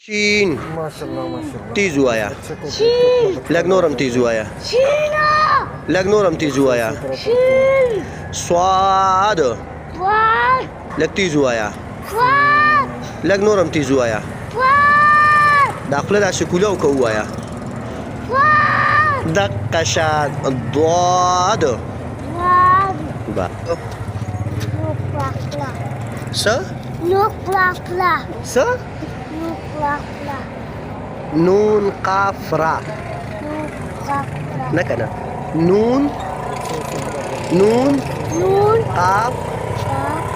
شين ماشاءالله ماشاءالله. تيزو آیا شين لگ نورم تیزو آیا شينا لگ نورم تیزو آیا شين صاد فواد لگ تیزو آیا فواد لگ نورم تیزو آیا فواد دا خپل دا شکوله او کو آیا فواد دق شاد ضاد فواد با نقلا س نقلا س نقلا نون قاف را نقلا نكنا نون نون نون قاف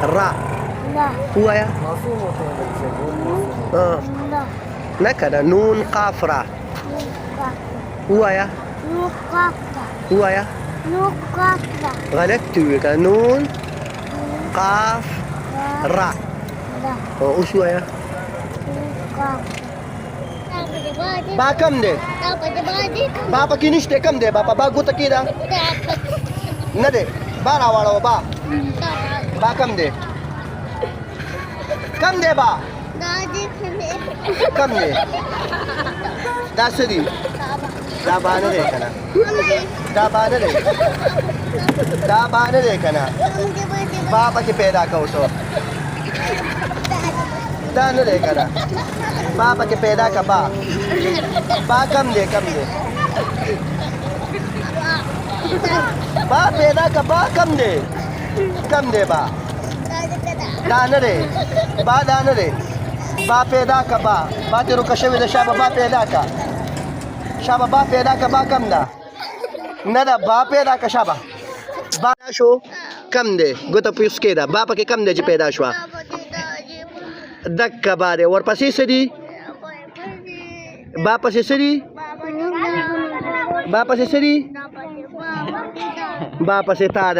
را لا هو آیا मासूम होते हैं बच्चे बहुत मासूम। لا نكنا نون قاف را هو آیا نقلا هو آیا نقلا غلط توی کا نون قاف را لا وش هو آیا با کم دی با پکې نشته کم دی با با ګوته کې دا نه دی با راواړو با کم دی کم دی با کم دی دا څه دی دا با نه دی کنه دا با نه دی دا با نه دی کنه با پکې پیدا کو تو دا نه دی کنه با پکې پیدا کا با کم دی کم دی با پیدا کا با کم دی با دا نه دی با دا نه دی با پیدا کا با تیرو کشوی د شابه با پیدا کا شابه با پیدا کا با کم دا نه دا با پیدا کا شابه با شو کم دی ګوته پوس کې دا با پکې کم دی چې پیدا شو دک با دی ورپسې څه دی با پسې څه دی با پسې څه دی با پسې تا ده